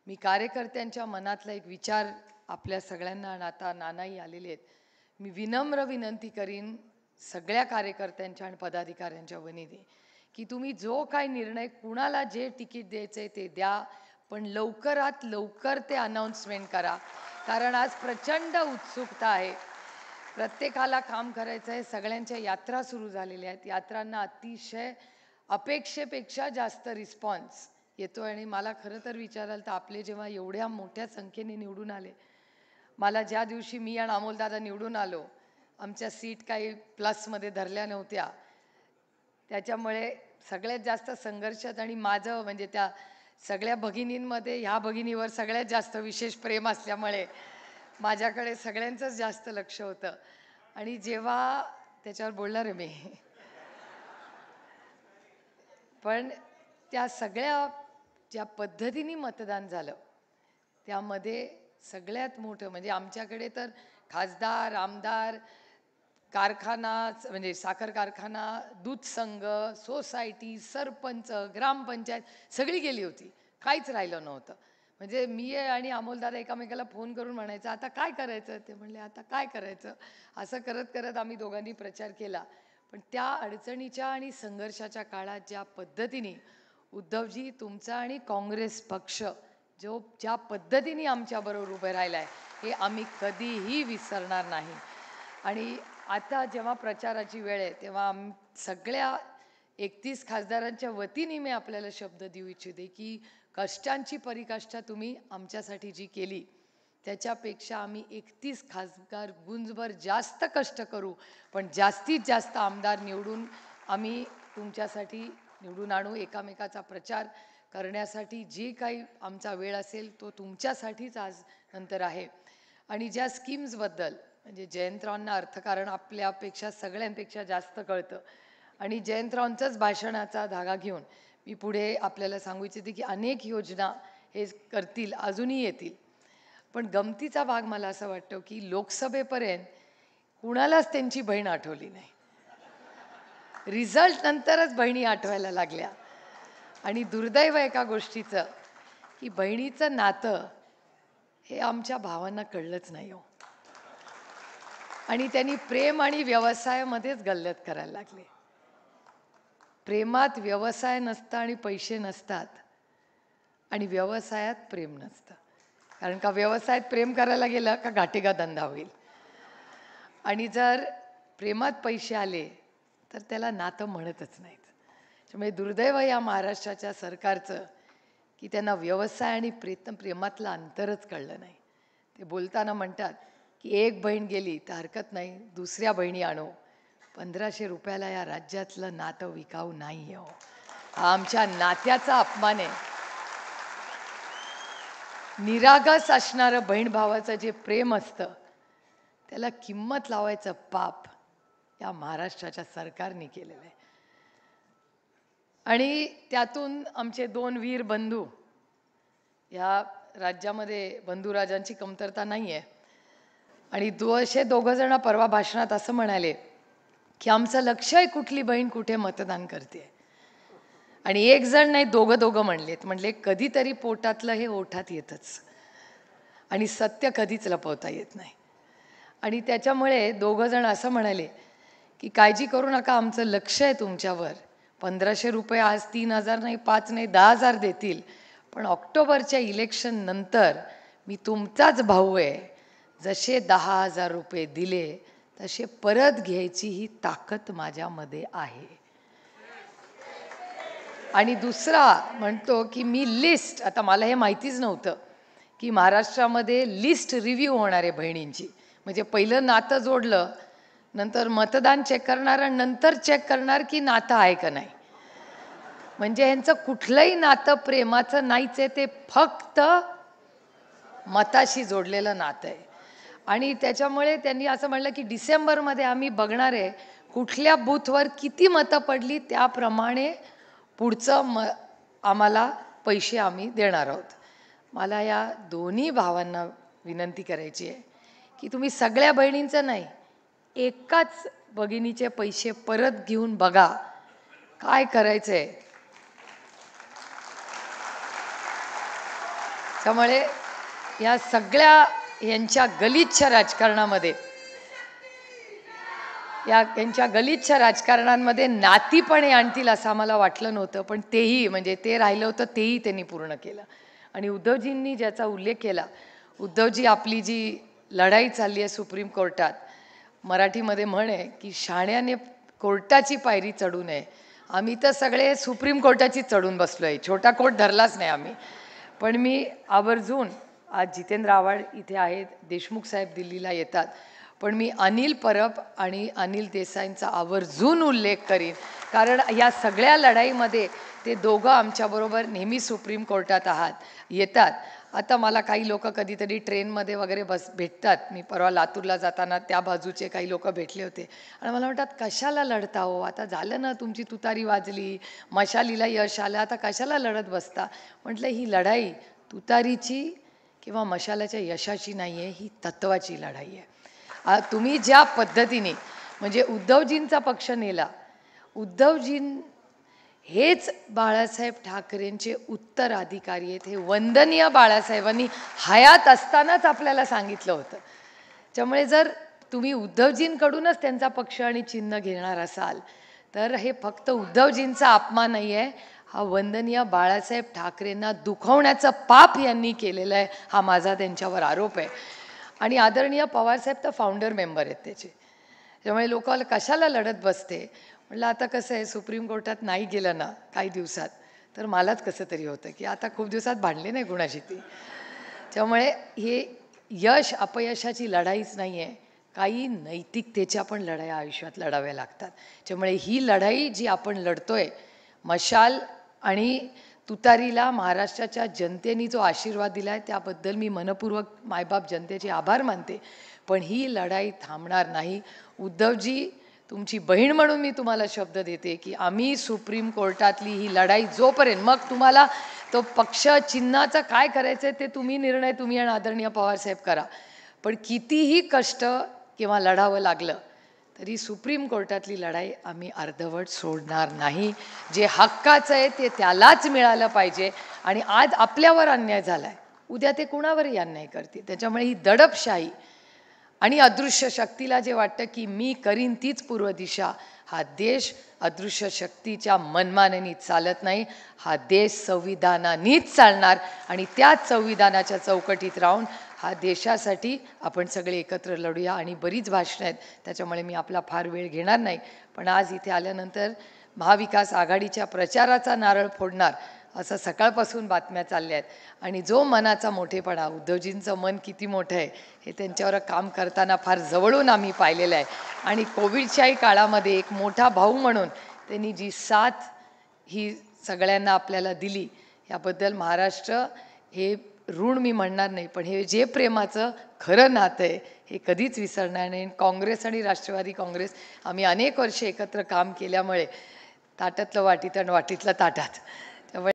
मी कार्यकर्त्यांच्या मनातला एक विचार आपल्या सगळ्यांना आणि आता नानाही आलेले आहेत. मी विनम्र विनंती करीन सगळ्या कार्यकर्त्यांच्या आणि पदाधिकाऱ्यांच्या वतीने की तुम्ही जो काय निर्णय कुणाला जे तिकीट द्यायचे ते द्या, पण लवकरात लवकर ते अनाउन्समेंट करा. कारण आज प्रचंड उत्सुकता आहे, प्रत्येकाला काम करायचं आहे. सगळ्यांच्या यात्रा सुरू झालेल्या आहेत. यात्रांना अतिशय अपेक्षेपेक्षा जास्त रिस्पॉन्स येतो आणि मला खरं तर विचाराल तर आपले जेव्हा एवढ्या मोठ्या संख्येने निवडून आले, मला ज्या दिवशी मी आणि अमोलदादा निवडून आलो, आमच्या सीट काही प्लसमध्ये धरल्या नव्हत्या, त्याच्यामुळे सगळ्यात जास्त संघर्षात आणि माझं म्हणजे त्या सगळ्या भगिनींमध्ये ह्या भगिनीवर सगळ्यात जास्त विशेष प्रेम असल्यामुळे माझ्याकडे सगळ्यांचंच जास्त लक्ष होतं. आणि जेव्हा त्याच्यावर बोलणार आहे मी, पण त्या सगळ्या ज्या पद्धतीने मतदान झालं त्यामध्ये सगळ्यात मोठं म्हणजे आमच्याकडे तर खासदार, आमदार, कारखाना म्हणजे साखर कारखाना, दूध संघ, सोसायटी, सरपंच, ग्रामपंचायत सगळी गेली होती, काहीच राहिलं नव्हतं. म्हणजे मी आणि अमोलदादा एकामेकाला फोन करून म्हणायचं आता काय करायचं, ते म्हणले आता काय करायचं. असं करत करत आम्ही दोघांनी प्रचार केला. पण त्या अडचणीच्या आणि संघर्षाच्या काळात ज्या पद्धतीने उद्धवजी तुमचा आणि काँग्रेस पक्ष ज्या पद्धतीने आमच्याबरोबर उभे राहिला आहे हे आम्ही कधीही विसरणार नाही. आणि आता जेव्हा प्रचाराची वेळ आहे तेव्हा सगळ्या 31 खासदारांच्या वतीने मी आपल्याला शब्द देऊ इच्छिते की कष्टांची परिकाष्ठा तुम्ही आमच्यासाठी जी केली त्याच्यापेक्षा आम्ही 31 खासदार गुंजभर जास्त कष्ट करू, पण जास्तीत जास्त आमदार निवडून आम्ही तुमच्यासाठी निवडून आणू. एकामेकाचा प्रचार करण्यासाठी जे काही आमचा वेळ असेल तो तुमच्यासाठीच आज नंतर आहे. आणि ज्या स्कीम्सबद्दल म्हणजे जयंतरावांना अर्थकारण आपल्यापेक्षा सगळ्यांपेक्षा जास्त कळतं आणि जयंतरावांचंच भाषणाचा धागा घेऊन मी पुढे आपल्याला सांगू इच्छिते की अनेक योजना हे करतील, अजूनही येतील. पण गमतीचा भाग मला असं वाटतं की लोकसभेपर्यंत कुणालाच त्यांची बहीण आठवली नाही. रिझल्ट नंतरच बहिणी आठवायला लागल्या. आणि दुर्दैव एका गोष्टीचं की बहिणीचं नातं हे आमच्या भावांना कळलंच नाही हो. आणि त्यांनी प्रेम आणि व्यवसायामध्येच गल्लत करायला लागले. प्रेमात व्यवसाय नसतं आणि पैसे नसतात आणि व्यवसायात प्रेम नसतं. कारण का व्यवसायात प्रेम करायला गेलं का घाटेगा धंदा होईल. आणि जर प्रेमात पैसे आले तर त्याला नातं म्हणतच नाहीत. त्यामुळे दुर्दैव या महाराष्ट्राच्या सरकारचं की त्यांना व्यवसाय आणि प्रेमातलं अंतरच कळलं नाही. ते बोलताना म्हणतात की एक बहीण गेली तर हरकत नाही, दुसऱ्या बहिणी आणू. 1500 रुपयाला या राज्यातलं नातं विकाऊ नाही हो. हा आमच्या नात्याचा अपमान आहे. निरागस असणारं बहीण भावाचं जे प्रेम असतं त्याला किंमत लावायचं पाप या महाराष्ट्राच्या सरकारने केलेलं आहे. आणि त्यातून आमचे 2 वीर बंधू, या राज्यामध्ये बंधुराजांची कमतरता नाही आहे. आणि असे दोघं जण परवा भाषणात असं म्हणाले की आमचं लक्ष आहे कुठली बहीण कुठे मतदान करते. आणि एक जण नाही दोघं म्हणलेत, म्हणले कधीतरी पोटातलं हे ओठात येतच आणि सत्य कधीच लपवता येत नाही. आणि त्याच्यामुळे दोघं जण असं म्हणाले की काळजी करू नका, आमचं लक्ष आहे तुमच्यावर. 1500 रुपये आज 3000 नाही, 5 नाही, 10,000 देतील, पण ऑक्टोबरच्या इलेक्शन नंतर मी तुमचाच भाऊ आहे. जसे 10,000 रुपये दिले तसे परत घ्यायची ही ताकद माझ्यामध्ये आहे. आणि दुसरा म्हणतो की मी लिस्ट, आता मला हे माहितीच नव्हतं की महाराष्ट्रामध्ये लिस्ट रिव्ह्यू होणार आहे बहिणींची. म्हणजे पहिलं नातं जोडलं, नंतर मतदान चेक करणार आणि नंतर चेक करणार की नातं आहे का नाही. म्हणजे ह्यांचं कुठलंही नातं प्रेमाचं नाहीच आहे, ते फक्त मताशी जोडलेलं नातं आहे. आणि त्याच्यामुळे त्यांनी असं म्हणलं की डिसेंबरमध्ये आम्ही बघणार आहे कुठल्या बूथवर किती मतं पडली, त्याप्रमाणे पुढचं आम्हाला पैसे आम्ही देणार आहोत. मला या दोन्ही भावांना विनंती करायची आहे की तुम्ही सगळ्या बहिणींचं नाही, एकाच भगिनीचे पैसे परत घेऊन बघा काय करायचं आहे. त्यामुळे या सगळ्या यांच्या गलिच्छ राजकारणामध्ये यांच्या गलिच्छ राजकारणांमध्ये नातीपणे आणतील असं आम्हाला वाटलं नव्हतं, पण तेही म्हणजे ते राहिलं होतं तेही त्यांनी पूर्ण केलं. आणि उद्धवजींनी ज्याचा उल्लेख केला, उद्धवजी आपली जी लढाई चालली आहे सुप्रीम कोर्टात, मराठीमध्ये म्हण आहे की शाण्याने कोर्टाची पायरी चढू नये. आम्ही तर सगळे सुप्रीम कोर्टाची चढून बसलो आहे, छोटा कोर्ट धरलाच नाही आम्ही. पण मी आवर्जून, आज जितेंद्र आव्हाड इथे आहेत, देशमुख साहेब दिल्लीला येतात, पण मी अनिल परब आणि अनिल देसाईंचा आवर्जून उल्लेख करीन, कारण या सगळ्या लढाईमध्ये ते दोघं आमच्याबरोबर नेहमी सुप्रीम कोर्टात येतात. आता मला काही लोक कधीतरी ट्रेनमध्ये वगैरे भेटतात. मी परवा लातूरला जाताना त्या बाजूचे काही लोक भेटले होते आणि मला म्हणतात, कशाला लढता हो, आता झालं ना, तुमची तुतारी वाजली, मशालीला यश आलं, आता कशाला लढत बसता. म्हटलं, ही लढाई तुतारीची किंवा मशालाच्या यशाची नाही आहे, ही तत्वाची लढाई आहे. तुम्ही ज्या पद्धतीने म्हणजे उद्धवजींचा पक्ष नेला, उद्धवजीं हेच बाळासाहेब ठाकरेंचे उत्तराधिकारी आहेत, हे वंदनीय बाळासाहेबांनी हयात असतानाच आपल्याला सांगितलं होतं. त्यामुळे जर तुम्ही उद्धवजींकडूनच त्यांचा पक्ष आणि चिन्ह घेणार असाल तर हे फक्त उद्धवजींचा अपमान नाही आहे, हा वंदनीय बाळासाहेब ठाकरेंना दुखवण्याचं पाप यांनी केलेलं आहे, हा माझा त्यांच्यावर आरोप आहे. आणि आदरणीय पवारसाहेब तर फाउंडर मेंबर आहेत त्याचे. त्यामुळे लोकांना कशाला लढत बसते. म्हटलं, आता कसं आहे, सुप्रीम कोर्टात नाही गेलं ना काही दिवसात तर मलाच कसं तरी होतं की आता खूप दिवसात भांडले नाही कुणाशी ती. त्यामुळे हे यश अपयशाची लढाईच नाही आहे, काही नैतिकतेच्या पण लढाया आयुष्यात लढाव्या लागतात. त्यामुळे ही लढाई जी आपण लढतोय, मशाल आणि तुतारीला महाराष्ट्राच्या जनतेने जो आशीर्वाद दिला आहे त्याबद्दल मी मनपूर्वक मायबाप जनतेचे आभार मानते. पण ही लढाई थांबणार नाही. उद्धवजी, तुमची बहीण म्हणून मी तुम्हाला शब्द देते की आम्ही सुप्रीम कोर्टातली ही लढाई जोपर्यंत, मग तुम्हाला तो पक्ष चिन्हाचं काय करायचं ते निर्णय तुम्ही आणि आदरणीय पवारसाहेब करा, पण कितीही कष्ट किंवा लढावं लागलं तरी सुप्रीम कोर्टातली लढाई आम्ही अर्धवट सोडणार नाही. जे हक्काचं आहे ते त्यालाच मिळालं पाहिजे. आणि आज आपल्यावर अन्याय झाला आहे, उद्या ते कुणावरही अन्याय करतील. त्याच्यामुळे ही दडपशाही आणि अदृश्य शक्तीला जे वाटतं की मी करीन तीच पूर्व दिशा, हा देश अदृश्य शक्तीच्या मनमानेनी चालत नाही. हा देश संविधानानेच चालणार आणि त्याच संविधानाच्या चौकटीत राहून हा देशासाठी आपण सगळे एकत्र लढूया. आणि बरीच भाषणं आहेत, त्याच्यामुळे मी आपला फार वेळ घेणार नाही. पण आज इथे आल्यानंतर महाविकास आघाडीच्या प्रचाराचा नारळ फोडणार असं सकाळपासून बातम्या चालल्या आहेत. आणि जो मनाचा मोठेपणा, उद्धवजींचं मन किती मोठं आहे हे त्यांच्यावर काम करताना फार जवळून आम्ही पाहिलेलं आहे. आणि कोविडच्याही काळामध्ये एक मोठा भाऊ म्हणून त्यांनी जी साथ ही सगळ्यांना आपल्याला दिली, याबद्दल महाराष्ट्र हे ऋण मी म्हणणार नाही, पण हे जे प्रेमाचं खरं नातं आहे हे कधीच विसरणार नाही. काँग्रेस आणि राष्ट्रवादी काँग्रेस आम्ही अनेक वर्षे एकत्र काम केल्यामुळे ताटातलं वाटीत आणि वाटीतलं ताटात